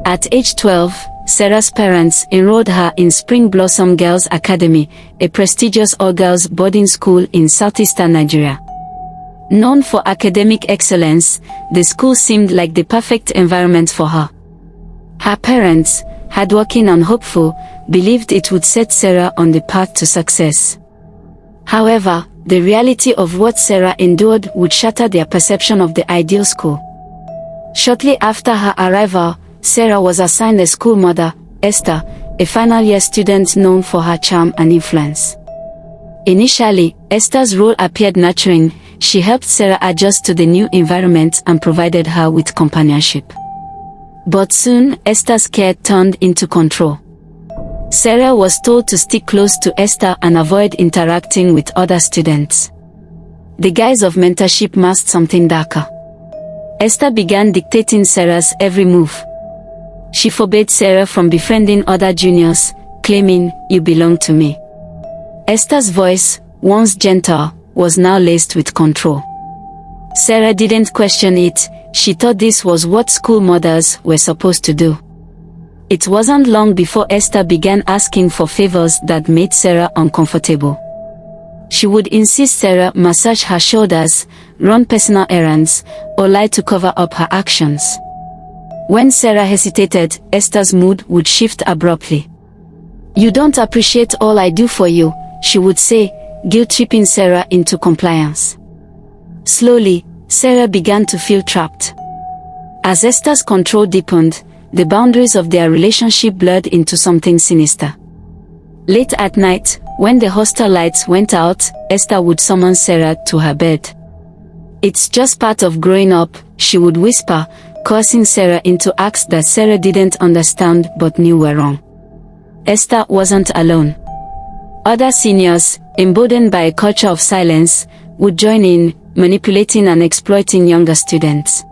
At age 12, Sarah's parents enrolled her in Spring Blossom Girls Academy, a prestigious all-girls boarding school in southeastern Nigeria. Known for academic excellence, the school seemed like the perfect environment for her. Her parents, hardworking and hopeful, believed it would set Sarah on the path to success. However, the reality of what Sarah endured would shatter their perception of the ideal school. Shortly after her arrival, Sarah was assigned a school mother, Esther, a final-year student known for her charm and influence. Initially, Esther's role appeared nurturing. She helped Sarah adjust to the new environment and provided her with companionship. But soon, Esther's care turned into control. Sarah was told to stick close to Esther and avoid interacting with other students. The guise of mentorship masked something darker. Esther began dictating Sarah's every move. She forbade Sarah from befriending other juniors, claiming, "You belong to me." Esther's voice, once gentle, was now laced with control. Sarah didn't question it. She thought this was what school mothers were supposed to do. It wasn't long before Esther began asking for favors that made Sarah uncomfortable. She would insist Sarah massage her shoulders, run personal errands, or lie to cover up her actions. When Sarah hesitated, Esther's mood would shift abruptly. "You don't appreciate all I do for you," she would say, guilt-tripping Sarah into compliance. Slowly, Sarah began to feel trapped. As Esther's control deepened, the boundaries of their relationship blurred into something sinister. Late at night, when the hostel lights went out, Esther would summon Sarah to her bed. "It's just part of growing up," she would whisper, coercing Sarah into acts that Sarah didn't understand but knew were wrong. Esther wasn't alone. Other seniors, emboldened by a culture of silence, would join in, manipulating and exploiting younger students.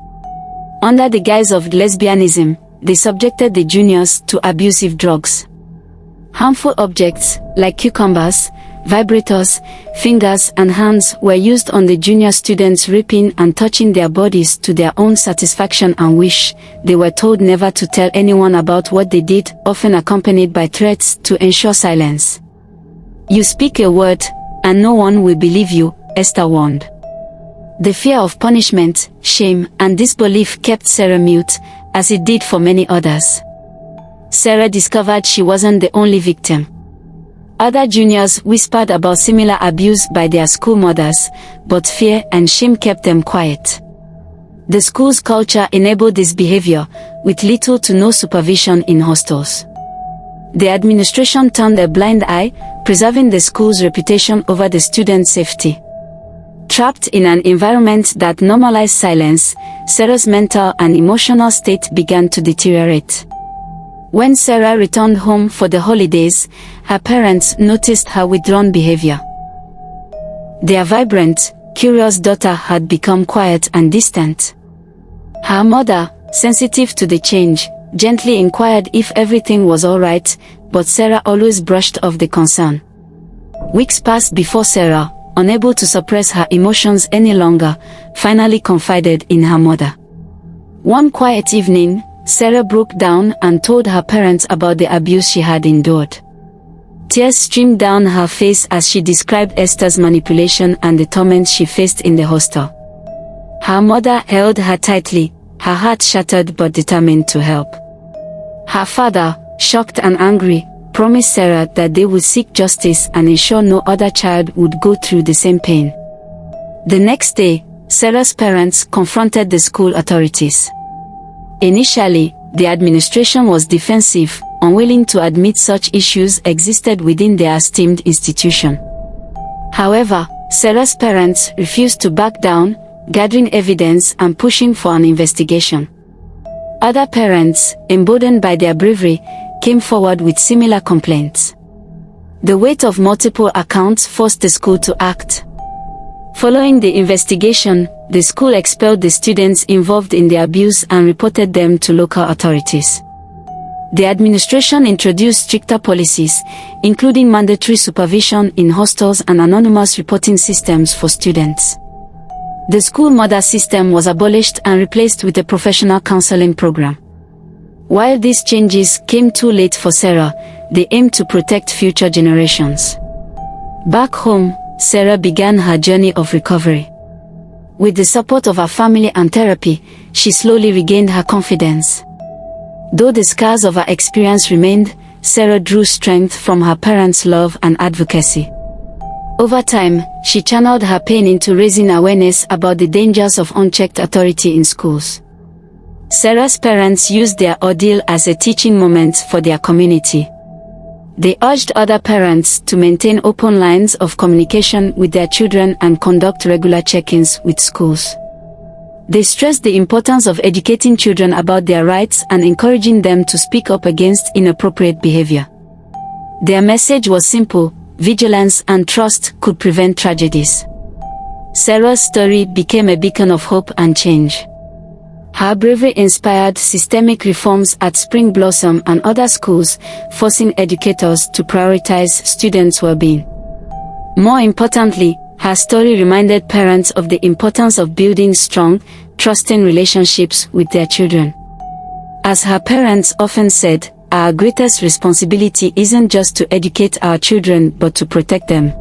Under the guise of lesbianism, they subjected the juniors to abusive drugs. Harmful objects, like cucumbers, vibrators, fingers and hands were used on the junior students, ripping and touching their bodies to their own satisfaction and wish. They were told never to tell anyone about what they did, often accompanied by threats to ensure silence. "You speak a word, and no one will believe you," Esther warned. The fear of punishment, shame, and disbelief kept Sarah mute, as it did for many others. Sarah discovered she wasn't the only victim. Other juniors whispered about similar abuse by their school mothers, but fear and shame kept them quiet. The school's culture enabled this behavior, with little to no supervision in hostels. The administration turned a blind eye, preserving the school's reputation over the students' safety. Trapped in an environment that normalized silence, Sarah's mental and emotional state began to deteriorate. When Sarah returned home for the holidays, her parents noticed her withdrawn behavior. Their vibrant, curious daughter had become quiet and distant. Her mother, sensitive to the change, gently inquired if everything was all right, but Sarah always brushed off the concern. Weeks passed before Sarah, unable to suppress her emotions any longer, finally confided in her mother. One quiet evening, Sarah broke down and told her parents about the abuse she had endured. Tears streamed down her face as she described Esther's manipulation and the torment she faced in the hostel. Her mother held her tightly, her heart shattered but determined to help. Her father, shocked and angry, promised Sarah that they would seek justice and ensure no other child would go through the same pain. The next day, Sarah's parents confronted the school authorities. Initially, the administration was defensive, unwilling to admit such issues existed within their esteemed institution. However, Sarah's parents refused to back down, gathering evidence and pushing for an investigation. Other parents, emboldened by their bravery, came forward with similar complaints. The weight of multiple accounts forced the school to act. Following the investigation, the school expelled the students involved in the abuse and reported them to local authorities. The administration introduced stricter policies, including mandatory supervision in hostels and anonymous reporting systems for students. The school mother system was abolished and replaced with a professional counseling program. While these changes came too late for Sarah, they aimed to protect future generations. Back home, Sarah began her journey of recovery. With the support of her family and therapy, she slowly regained her confidence. Though the scars of her experience remained, Sarah drew strength from her parents' love and advocacy. Over time, she channeled her pain into raising awareness about the dangers of unchecked authority in schools. Sarah's parents used their ordeal as a teaching moment for their community. They urged other parents to maintain open lines of communication with their children and conduct regular check-ins with schools. They stressed the importance of educating children about their rights and encouraging them to speak up against inappropriate behavior. Their message was simple: vigilance and trust could prevent tragedies. Sarah's story became a beacon of hope and change. Her bravery inspired systemic reforms at Spring Blossom and other schools, forcing educators to prioritize students' well-being. More importantly, her story reminded parents of the importance of building strong, trusting relationships with their children. As her parents often said, our greatest responsibility isn't just to educate our children but to protect them.